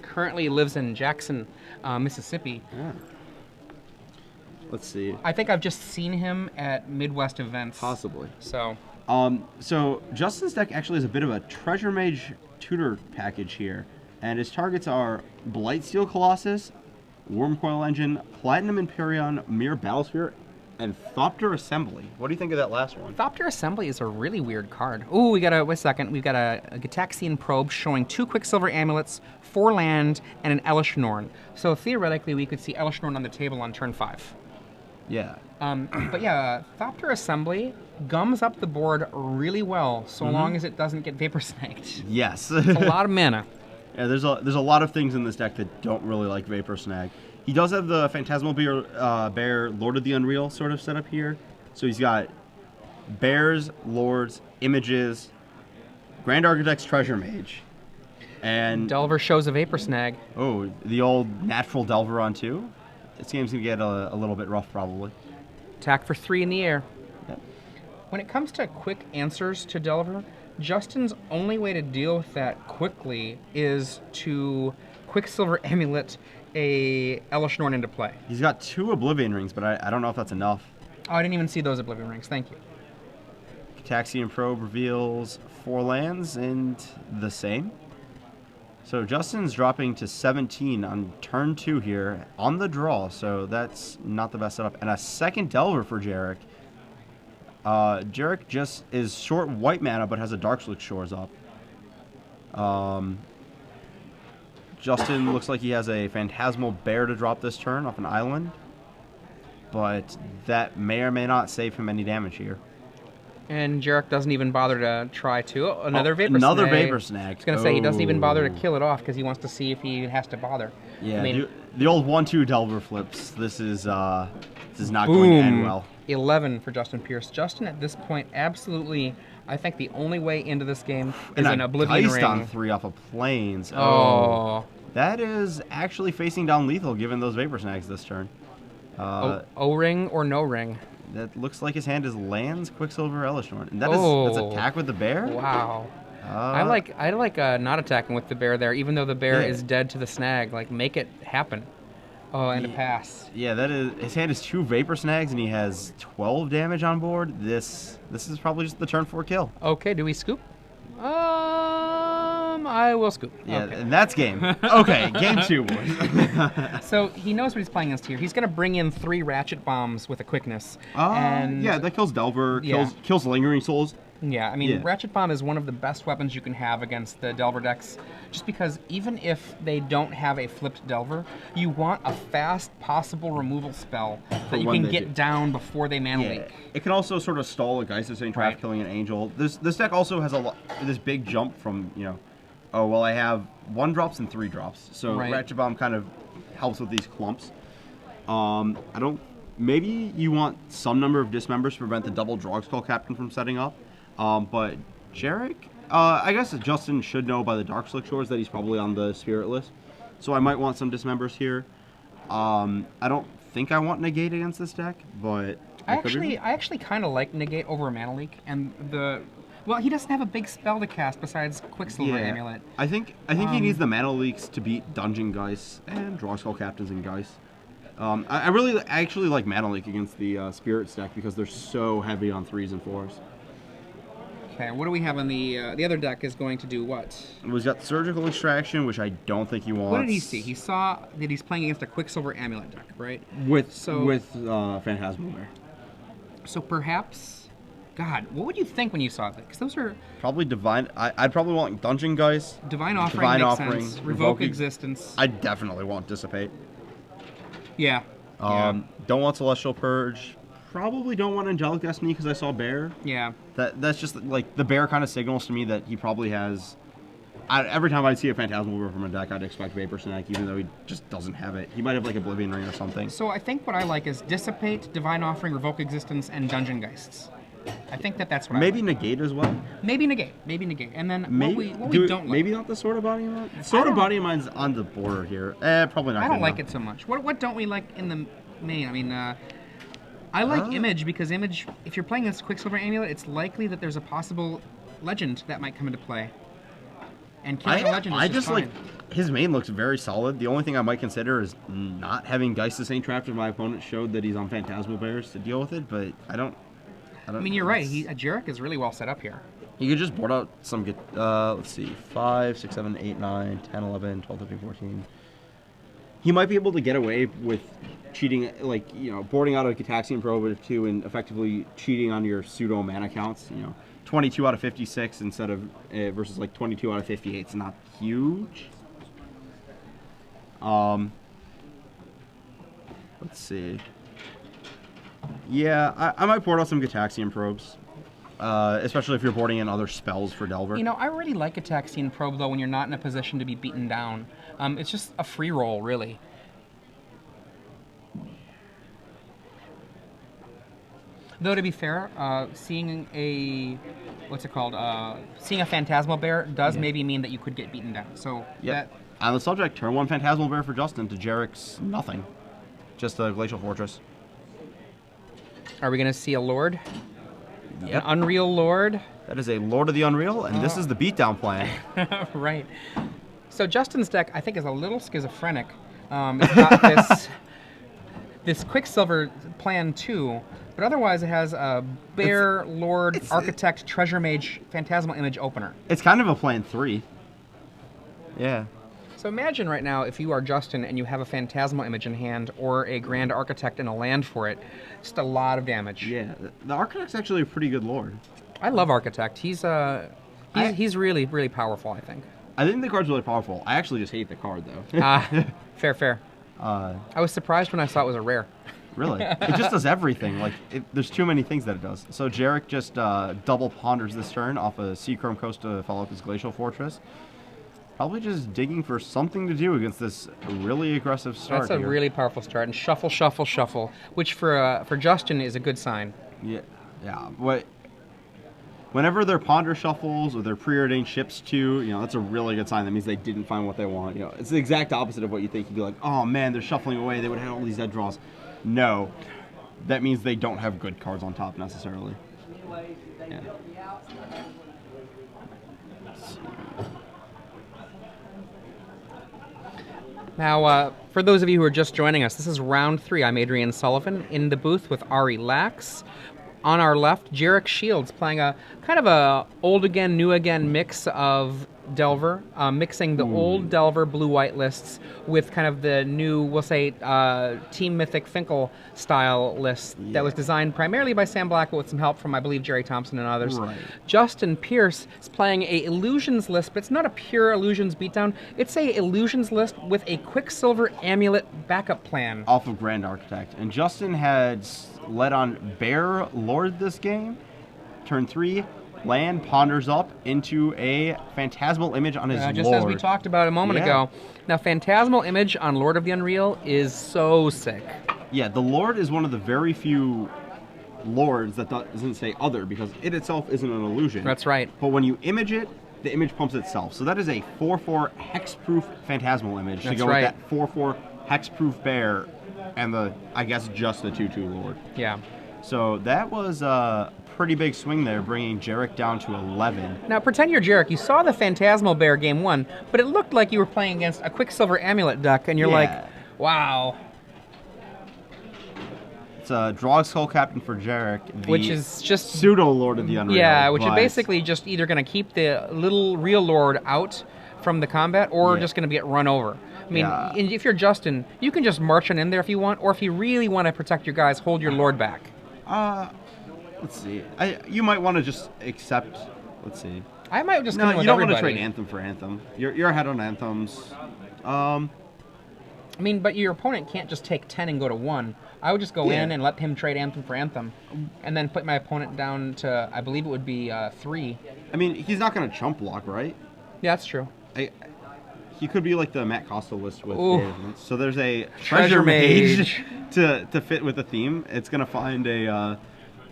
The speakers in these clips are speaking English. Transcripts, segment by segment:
currently lives in Jackson, Mississippi. Yeah. Let's see. I think I've just seen him at Midwest events. Possibly. So. So Justin's deck actually has a bit of a Treasure Mage tutor package here, and his targets are Blightsteel Colossus, Wormcoil Engine, Platinum Imperion, Mirror Battlesphere, and Thopter Assembly. What do you think of that last one? Thopter Assembly is a really weird card. Ooh, wait a second. We've got a Gitaxian Probe showing 2 Quicksilver Amulets, 4 land, and an Elish Norn. So theoretically, we could see Elish Norn on the table on turn 5. Yeah. But yeah, Thopter Assembly gums up the board really well, so long as it doesn't get Vapor Snagged. Yes. It's a lot of mana. Yeah, there's a lot of things in this deck that don't really like Vapor Snag. He does have the Phantasmal Bear Lord of the Unreal sort of setup here. So he's got Bears, Lords, Images, Grand Architect's Treasure Mage, and Delver shows a Vapor Snag. Oh, the old Natural Delver on 2. This game's going to get a little bit rough, probably. Attack for 3 in the air. Yep. When it comes to quick answers to Delver, Justin's only way to deal with that quickly is to Quicksilver Amulet a Elish Norn into play. He's got 2 Oblivion Rings, but I don't know if that's enough. Oh, I didn't even see those Oblivion Rings. Thank you. Gitaxian Probe reveals 4 lands and the same. So Justin's dropping to 17 on turn 2 here on the draw, so that's not the best setup. And a second Delver for Jharick. Jharick just is short white mana, but has a Darkslick Shores up. Justin looks like he has a Phantasmal Bear to drop this turn off an island, but that may or may not save him any damage here. And Jharick doesn't even bother to try to. Another Vapor Snag. Another Vapor Snag. I was going to say, he doesn't even bother to kill it off because he wants to see if he has to bother. Yeah, I mean, the old 1-2 Delver flips. This is not going to end well. 11 for Justin Pierce. Justin, at this point, absolutely, I think the only way into this game is and an Oblivion Ring. on 3 off of Plains. Oh. That is actually facing down lethal given those Vapor Snags this turn. O-Ring or no ring? That looks like his hand is lands, Quicksilver, Elish Norn. And that's attack with the bear? Wow. I like not attacking with the bear there, even though the bear is dead to the snag. Like, make it happen. Oh, and a pass. Yeah, that is. His hand is 2 Vapor Snags, and he has 12 damage on board. This is probably just the turn 4 kill. Okay, do we scoop? I will scoop. Yeah, okay. And that's game. Okay, game 2, boys. So he knows what he's playing against here. He's going to bring in 3 Ratchet Bombs with a quickness. Yeah, that kills Delver, kills Lingering Souls. Yeah, I mean, Ratchet Bomb is one of the best weapons you can have against the Delver decks, just because even if they don't have a flipped Delver, you want a fast possible removal spell that you can get down before they mana leak. It can also sort of stall a Geist of St. Traff killing an Angel. This deck also has this big jump from, oh, well, I have 1 drops and 3 drops. So Ratchet Bomb kind of helps with these clumps. Maybe you want some number of dismembers to prevent the double Drogskull Captain from setting up. But Jharick, I guess Justin should know by the Darkslick Shores that he's probably on the Spirit list. So I might want some dismembers here. I don't think I want Negate against this deck, but I actually kind of like Negate over a Mana Leak, and well, he doesn't have a big spell to cast besides Quicksilver Amulet. I think he needs the Mana Leaks to beat Dungeon Geist and Drogskull Captains and Geist. I actually like Mana Leak against the Spirits deck because they're so heavy on 3s and 4s. Okay, what do we have on the other deck is going to do what? We've got Surgical Extraction, which I don't think he wants. What did he see? He saw that he's playing against a Quicksilver Amulet deck, right? With Phantasmal Bear. So perhaps, God, what would you think when you saw that? Because those are probably Divine. I'd probably want Dungeon Geist. Divine Offering makes sense. Revoke Existence. I definitely want Dissipate. Yeah. Don't want Celestial Purge. Probably don't want Angelic Destiny because I saw Bear. Yeah. That's just like the Bear kind of signals to me that he probably has. Every time I see a Phantasmal Bear from a deck, I'd expect Vapor Snag, even though he just doesn't have it. He might have like Oblivion Ring or something. So I think what I like is Dissipate, Divine Offering, Revoke Existence, and Dungeon Geists. I think that's what maybe I like. Negate as well. Maybe negate, and then what we don't like. Maybe not the Sword of Body and Mind. Sword of Body and Mind's on the border here. Probably not. I don't like it so much. What don't we like in the main? I mean, I like Image because Image, if you're playing this Quicksilver Amulet, it's likely that there's a possible legend that might come into play. And killing a legend is I just fine. like his main looks very solid. The only thing I might consider is not having Geist the Saint trapped if my opponent showed that he's on Phantasmal Bears to deal with it, but I don't. I mean, you're right. Jharick is really well set up here. You could just board out some, let's see, 5, 6, 7, 8, 9, 10, 11, 12, 13, 14. He might be able to get away with cheating, like, boarding out a Gitaxian Probe or 2 and effectively cheating on your pseudo mana counts. 22 out of 56 instead of, versus like 22 out of 58. It's not huge. Let's see. Yeah, I might board out some Gitaxian Probes. Especially if you're boarding in other spells for Delver. I really like a Gitaxian Probe, though, when you're not in a position to be beaten down. It's just a free roll, really. Though, to be fair, seeing a... What's it called? Seeing a Phantasmal Bear does maybe mean that you could get beaten down. So, On the subject, turn 1 Phantasmal Bear for Justin to Jharick's nothing. Just a Glacial Fortress. Are we going to see a Lord? Yep. An Unreal Lord. That is a Lord of the Unreal, and this is the beatdown plan. Right. So Justin's deck, I think, is a little schizophrenic. It's got this Quicksilver plan too, but otherwise it has a Bear, Lord, Architect, Treasure Mage, Phantasmal Image opener. It's kind of a plan 3. Yeah. So imagine right now if you are Justin and you have a Phantasmal Image in hand or a Grand Architect and a land for it. Just a lot of damage. Yeah, the Architect's actually a pretty good Lord. I love Architect. He's really, really powerful, I think. I think the card's really powerful. I actually just hate the card, though. Fair. I was surprised when I saw it was a rare. Really? It just does everything. Like, there's too many things that it does. So Jharick just double ponders this turn off a Seachrome Coast to follow up his Glacial Fortress. Probably just digging for something to do against this really aggressive start. That's a really powerful start. And shuffle, shuffle, shuffle, which for Justin is a good sign. Yeah. Whenever their ponder shuffles or their preordained ships too, that's a really good sign. That means they didn't find what they want. It's the exact opposite of what you think. You'd be like, oh man, they're shuffling away. They would have all these dead draws. No, that means they don't have good cards on top necessarily. Yeah. Now, for those of you who are just joining us, this is round 3. I'm Adrian Sullivan in the booth with Ari Lax. On our left, Jharick Shields playing a kind of a old again, new again mix of Delver, mixing the old Delver blue-white lists with kind of the new, we'll say, Team Mythic Finkel style list that was designed primarily by Sam Black, but with some help from, I believe, Jerry Thompson and others. Right. Justin Pierce is playing a Illusions list, but it's not a pure Illusions beatdown. It's a Illusions list with a Quicksilver Amulet backup plan. Off of Grand Architect. And Justin had led on Bear Lord this game. Turn 3. Land ponders up into a Phantasmal Image on his just Lord. As we talked about a moment ago. Now, Phantasmal Image on Lord of the Unreal is so sick. Yeah, the Lord is one of the very few Lords that doesn't say other, because it itself isn't an illusion. That's right. But when you image it, the image pumps itself. So that is a 4/4 Hexproof Phantasmal Image to go with that 4/4 Hexproof Bear and I guess just the 2/2 Lord. Yeah. So that was pretty big swing there, bringing Jharick down to 11. Now, pretend you're Jharick. You saw the Phantasmal Bear game 1, but it looked like you were playing against a Quicksilver Amulet deck, and you're like, wow. It's a Drog Skull Captain for Jharick, which is just pseudo Lord of the Unreal. Yeah, which is basically just either going to keep the little real Lord out from the combat, or just going to get run over. I mean, if you're Justin, you can just march on in there if you want, or if you really want to protect your guys, hold your Lord back. Let's see. You might want to just accept. Let's see. I might just. No, you don't want to trade Anthem for Anthem. You're ahead on Anthems. I mean, but your opponent can't just take 10 and go to 1. I would just go in and let him trade Anthem for Anthem, and then put my opponent down to, I believe it would be 3. I mean, he's not going to chump block, right? Yeah, that's true. He could be like the Matt Costa list with so there's a Treasure Mage to fit with the theme. It's going to find a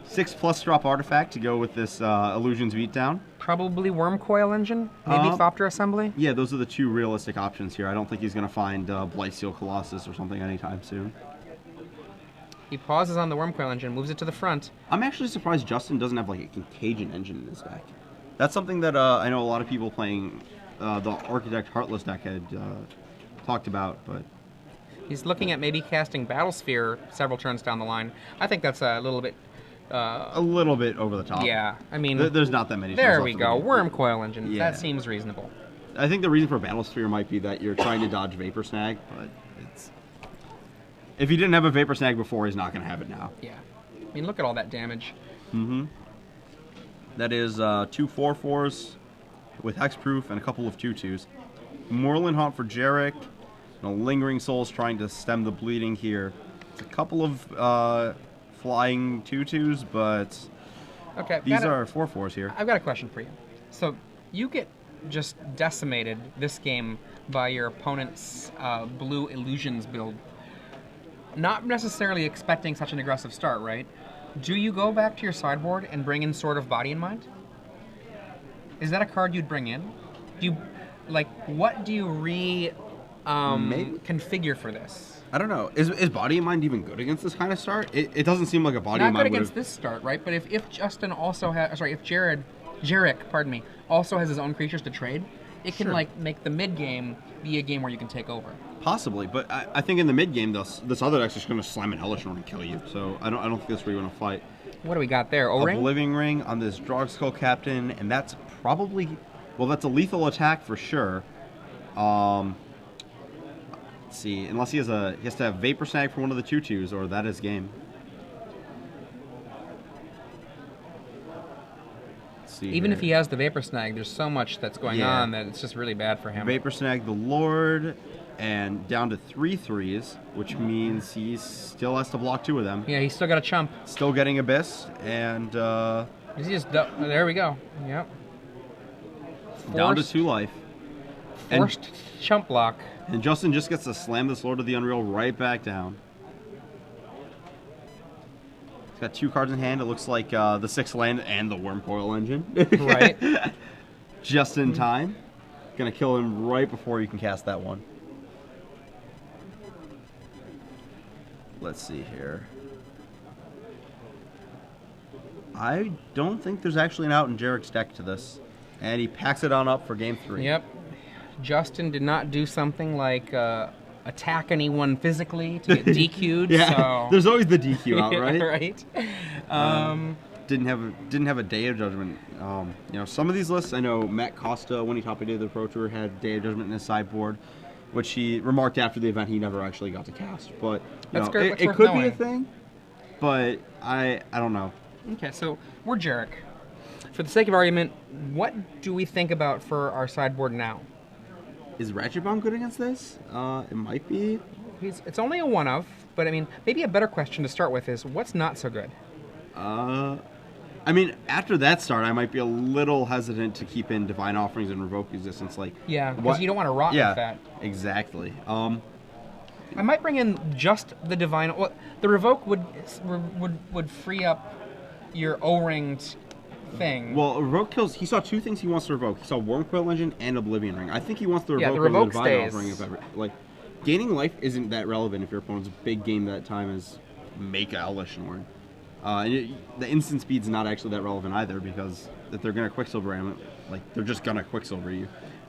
6+ drop artifact to go with this Illusions beatdown. Probably Worm Coil Engine, maybe Thopter Assembly. Yeah, those are the 2 realistic options here. I don't think he's going to find Blightsteel Colossus or something anytime soon. He pauses on the Worm Coil Engine, moves it to the front. I'm actually surprised Justin doesn't have like a Contagion engine in his deck. That's something that I know a lot of people playing the Architect Heartless deck had talked about, but He's looking at maybe casting Battlesphere several turns down the line. I think that's a little bit... a little bit over the top. Yeah, I mean... There's not that many. There we go. Worm Coil Engine. Yeah. That seems reasonable. I think the reason for Battlesphere might be that you're trying to dodge Vapor Snag, but it's... If he didn't have a Vapor Snag before, he's not going to have it now. Yeah. I mean, look at all that damage. Mm-hmm. That is 2 4/4s with Hexproof and a couple of 2/2s. Moorland Haunt for Jharick. Lingering Souls trying to stem the bleeding here. It's a couple of flying 2/2s, but okay, these are 4/4s here. I've got a question for you. So you get just decimated this game by your opponent's Blue Illusions build. Not necessarily expecting such an aggressive start, right? Do you go back to your sideboard and bring in Sword of Body and Mind? Is that a card you'd bring in? Do you, like, what do you configure for this? I don't know. Is Body and Mind even good against this kind of start? It doesn't seem like a Body and Not Mind good against this start, right? But if Justin also has, sorry, if Jharick, pardon me, also has his own creatures to trade, it can like make the mid game be a game where you can take over. Possibly, but I think in the mid game, this other deck's just going to slam an Hellish Horn and kill you. So I don't think that's where you want to fight. What do we got there? O-Ring? Oblivion Ring on this Drogskull Captain, and that's probably, well, that's a lethal attack for sure. Let's see, unless he has to have Vapor Snag for one of the 2/2s, or that is game. Even if he has the Vapor Snag, there's so much that's going on that it's just really bad for him. Vapor Snag the Lord, and down to 3 3s, which means he still has to block 2 of them. Yeah, he's still got a chump. Still getting Abyss, and Is he just there we go. Yep. Down to 2 life. Forced chump block. And Justin just gets to slam this Lord of the Unreal right back down. He's got 2 cards in hand. It looks like the 6th land and the Worm Coil Engine. Right. Just in time. Gonna kill him right before you can cast that one. Let's see here. I don't think there's actually an out in Jharick's deck to this. And he packs it on up for game 3. Yep. Justin did not do something like attack anyone physically to get DQ'd. Yeah, so. There's always the DQ out, right? Right. Didn't have a Day of Judgment. You know, some of these lists, I know Matt Costa, when he top eighted the Pro Tour, had Day of Judgment in his sideboard, which he remarked after the event he never actually got to cast. But you know, it could be a thing, but I don't know. Okay, so we're Jharick. For the sake of argument, what do we think about for our sideboard now? Is Ratchet Bomb good against this? It might be. It's only a one of, but I mean, maybe a better question to start with is what's not so good? I mean, after that start, I might be a little hesitant to keep in Divine Offerings and Revoke Existence. Like, yeah, because you don't want to rot with that. Exactly. I might bring in just the Divine. Well, the Revoke would free up your O-ringed thing. Well, Revoke kills. He saw 2 things he wants to revoke. He saw Worm Coil Engine and Oblivion Ring. I think he wants to revoke the Revoke Divine stays. Offering. If ever, like, gaining life isn't that relevant if your opponent's big game that time is make a Hellish Horn. The instant speed's not actually that relevant either, because if they're gonna Quicksilver him, like they're just gonna Quicksilver you.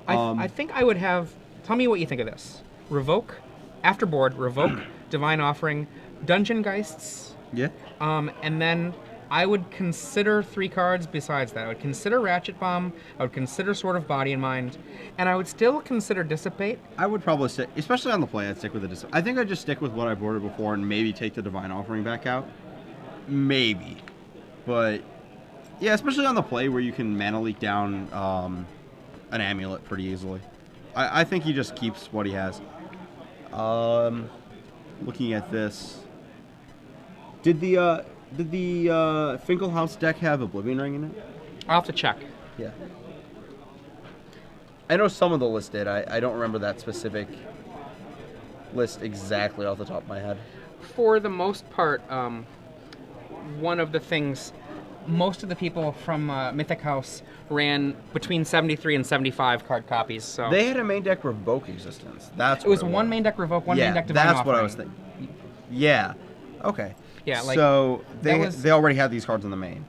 I think I would have. Tell me what you think of this. Revoke, afterboard, revoke, Divine Offering, Dungeon Geists. Yeah. And then I would consider 3 cards besides that. I would consider Ratchet Bomb, I would consider Sword of Body and Mind, and I would still consider Dissipate. I would probably stick, especially on the play, I'd stick with the Dissipate. I think I'd just stick with what I boarded before and maybe take the Divine Offering back out. Maybe. But, yeah, especially on the play where you can mana leak down an Amulet pretty easily. I think he just keeps what he has. Looking at this, did the Finkelhaus deck have Oblivion Ring in it? I'll have to check. Yeah. I know some of the list did. I don't remember that specific list exactly off the top of my head. For the most part, one of the things, most of the people from Mythic House ran between 73 and 75 card copies. So they had a main deck Revoke Existence. That's it was one main deck Revoke, one main deck Divine that's Offering. What I was thinking. Yeah. Okay. Yeah. Like, so they already had these cards in the main.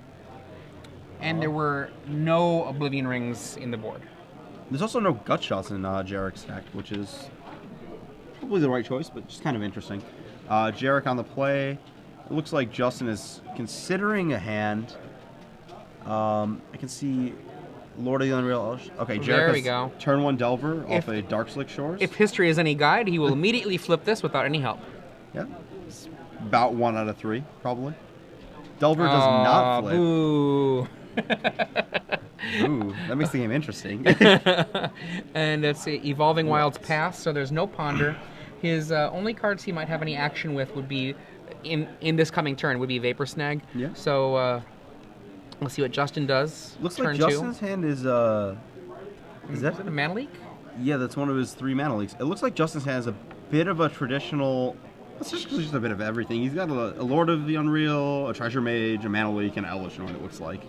And there were no Oblivion Rings in the board. There's also no gut shots in Jharick's deck, which is probably the right choice, but just kind of interesting. Jharick on the play. It looks like Justin is considering a hand. I can see Lord of the Unreal. Okay, Jharick there we go. Turn 1 Delver off a Darkslick Shores. If history is any guide, he will immediately flip this without any help. Yeah, it's about 1 out of 3, probably. Delver does not flip. Boo. Ooh, that makes the game interesting. And let's see, Evolving Wilds pass, so there's no Ponder. His only cards he might have any action with would be, in this coming turn, would be Vapor Snag. Yeah. So let's see what Justin does. Looks turn like Justin's hand is that a Mana Leak? Yeah, that's one of his 3 Mana Leaks. It looks like Justin's hand is a bit of a traditional. It's just a bit of everything. He's got a Lord of the Unreal, a Treasure Mage, a Mana Leak, and an Elesh Norn, it looks like.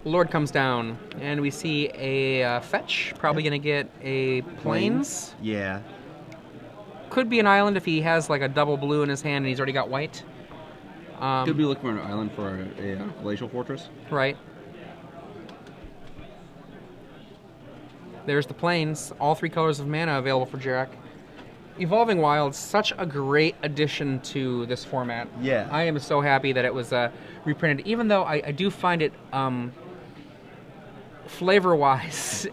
Lord comes down, and we see a fetch. Probably going to get a Plains. Yeah. Could be an island if he has like a double blue in his hand and he's already got white. Could be looking for an island for a Glacial Fortress. Right. There's the Plains. All 3 colors of mana available for Jharick. Evolving Wilds, such a great addition to this format. Yeah. I am so happy that it was reprinted, even though I do find it, flavor-wise,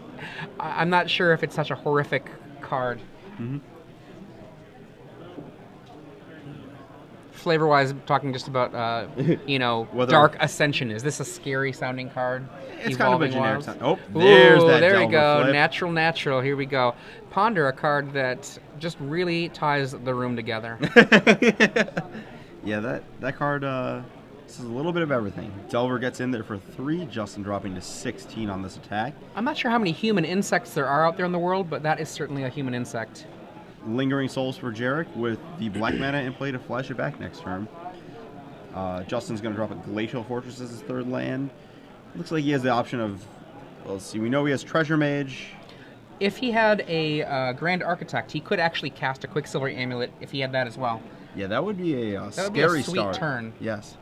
I'm not sure if it's such a horrific card. Mm-hmm. Flavor-wise, I'm talking just about, Dark Ascension. Is this a scary-sounding card? It's kind of a generic sound. Oh, there's that there we Delver go. flip. Natural. Here we go. Ponder, a card that just really ties the room together. Yeah, that card, this is a little bit of everything. Delver gets in there for 3, Justin dropping to 16 on this attack. I'm not sure how many human insects there are out there in the world, but that is certainly a human insect. Lingering Souls for Jharick with the black mana in play to flash it back next turn. Justin's going to drop a Glacial Fortress as his 3rd land. Looks like he has the option of, let's see, we know he has Treasure Mage. If he had a Grand Architect, he could actually cast a Quicksilver Amulet if he had that as well. Yeah, that would be a that scary would be a sweet start. turn. Yes,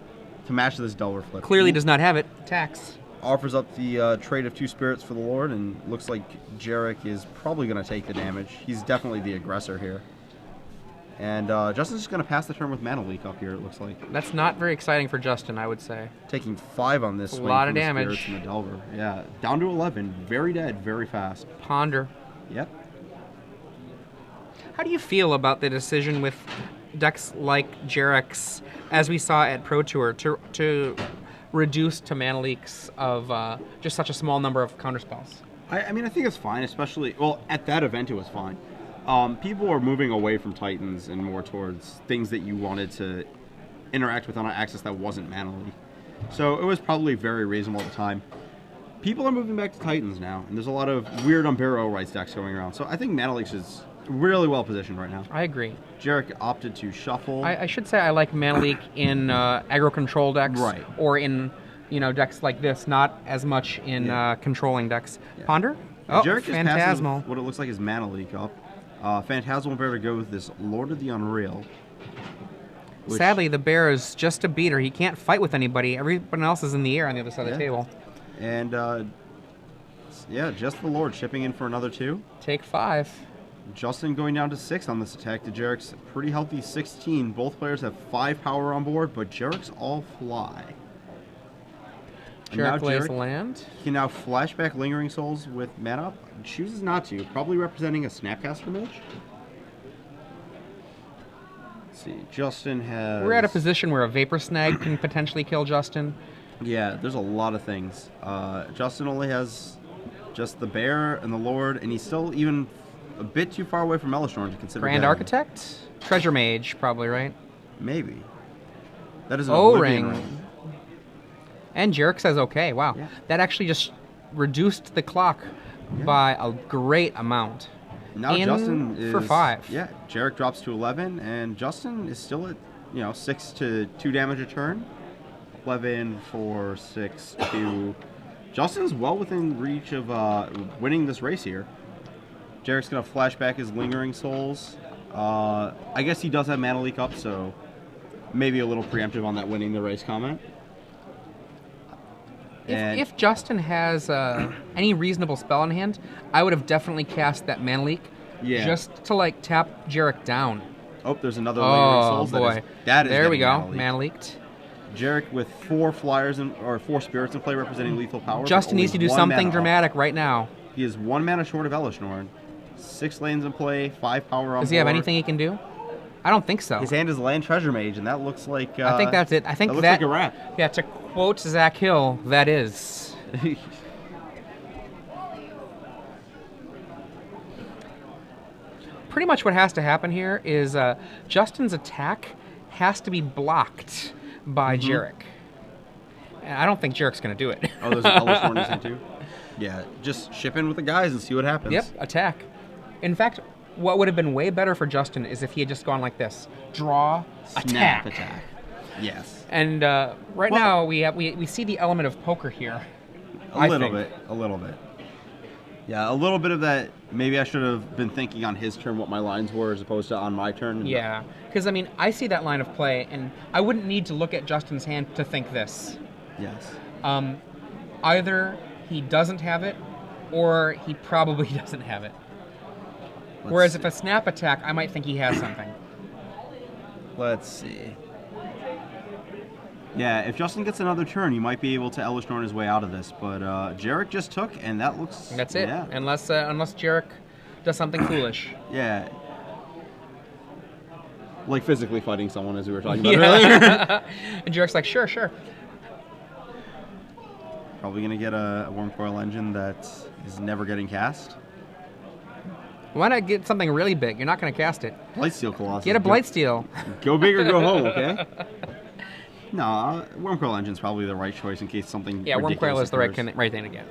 to match this Delver flip. Clearly does not have it. Tax. Offers up the trade of 2 spirits for the Lord, and looks like Jharick is probably going to take the damage. He's definitely the aggressor here. And Justin's just going to pass the turn with Mana Leak up here, it looks like. That's not very exciting for Justin, I would say. Taking 5 on this swing. A lot of from the damage. Spirits and the Delver. Yeah, down to 11. Very dead, very fast. Ponder. Yep. How do you feel about the decision with decks like Jharick's, as we saw at Pro Tour, to reduce to Mana Leaks of just such a small number of counterspells? I mean, I think it's fine, especially, well, at that event it was fine. People are moving away from Titans and more towards things that you wanted to interact with on an axis that wasn't Mana Leak. So it was probably very reasonable at the time. People are moving back to Titans now, and there's a lot of weird Unburial Rights decks going around. So I think Mana Leaks is really well positioned right now. I agree. Jharick opted to shuffle. I should say I like Mana Leak in aggro control decks, right, or in decks like this, not as much in controlling decks. Yeah. Ponder? Oh, Jharick Phantasmal. What it looks like is Mana Leak up. Phantasmal Bear to go with this Lord of the Unreal. Sadly, the bear is just a beater. He can't fight with anybody. Everyone else is in the air on the other side of the table. And, just the Lord shipping in for another 2. Take 5. Justin going down to 6 on this attack to Jharick's pretty healthy 16. Both players have 5 power on board, but Jharick's all fly. Jharick plays land. He can now flashback Lingering Souls with mana up. Chooses not to, probably representing a Snapcaster Mage. Let's see, Justin has... We're at a position where a Vapor Snag can potentially kill Justin. Yeah, there's a lot of things. Justin only has just the Bear and the Lord, and he's still even a bit too far away from Elesh Norn to consider Grand Architect? Treasure Mage, probably, right? Maybe. That is an O-Ring. ring. And Jharick says okay. Wow. Yeah. That actually just reduced the clock by a great amount. Now Justin is... for 5. Yeah, Jharick drops to 11, and Justin is still at, 6 to 2 damage a turn. 11, 4, 6, 2. Justin's well within reach of winning this race here. Jharick's going to flash back his Lingering Souls. I guess he does have Mana Leak up, so maybe a little preemptive on that winning the race comment. If Justin has any reasonable spell in hand, I would have definitely cast that Mana Leak just to like tap Jharick down. Oh, there's another Lingering Souls. Boy. That is there we go. Mana Leaked. Mana Leaked. Jharick with 4 flyers or 4 spirits in play representing lethal power. Justin needs to do something dramatic right now. He is 1 mana short of Elesh Norn. 6 lands in play, 5 power on board. Does he have anything he can do? I don't think so. His hand is Land Treasure Mage, and that looks like... I think that's it. I think that looks like a wrap. Yeah, to quote Zach Hill, that is. Pretty much what has to happen here is Justin's attack has to be blocked by Jharick. And I don't think Jharick's going to do it. Oh, there's an Elesh Norn in too? Yeah, just ship in with the guys and see what happens. Yep, attack. In fact, what would have been way better for Justin is if he had just gone like this. Draw, Snap attack. attack. Yes. And right now we see the element of poker here. A little bit. Yeah, a little bit of that. Maybe I should have been thinking on his turn what my lines were as opposed to on my turn. Yeah, because I mean, I see that line of play, and I wouldn't need to look at Justin's hand to think this. Yes. Either he doesn't have it, or he probably doesn't have it. Whereas if a snap attack, I might think he has something. Let's see. Yeah, if Justin gets another turn, you might be able to Elesh Norn his way out of this. But Jharick just took, and that looks... That's it. Yeah. Unless Jharick does something foolish. Yeah. Like physically fighting someone, as we were talking about earlier. And Jharick's like, sure. Probably going to get a Wormcoil Engine that is never getting cast. Why not get something really big? You're not going to cast it. Blightsteel Colossus. Get a Blightsteel. Go big or go home, okay? No, Wormcoil Engine's probably the right choice in case something. Yeah, Wormcoil is the right thing to get.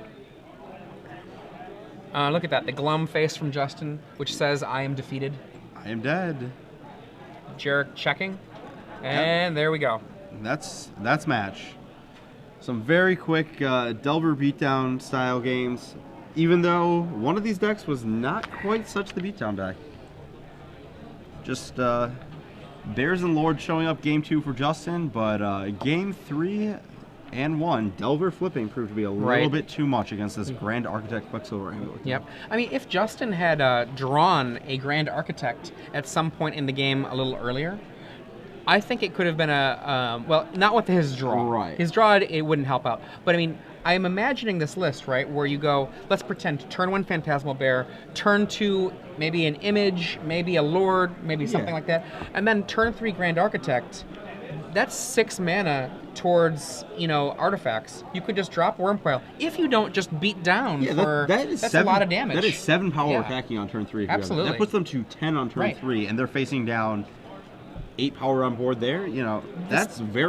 Look at that, the glum face from Justin, which says, "I am defeated." I am dead. Jharick checking, and there we go. That's match. Some very quick Delver beatdown style games. Even though one of these decks was not quite such the beatdown deck. Just Bears and Lords showing up game 2 for Justin, but game 3 and 1, Delver flipping proved to be a little bit too much against this Grand Architect Quicksilver Amulet. Yep. I mean, if Justin had drawn a Grand Architect at some point in the game a little earlier, I think it could have been well, not with his draw. Right. His draw, it wouldn't help out. But I mean, I am imagining this list, right, where you go, let's pretend turn 1 Phantasmal Bear, turn 2 maybe an Image, maybe a Lord, maybe something like that, and then turn 3 Grand Architect. That's 6 mana towards, artifacts. You could just drop Wormcoil. If you don't just beat down that's a lot of damage. That is 7 power attacking on turn 3. Absolutely. That puts them to 10 on turn 3, and they're facing down 8 power on board there. That's very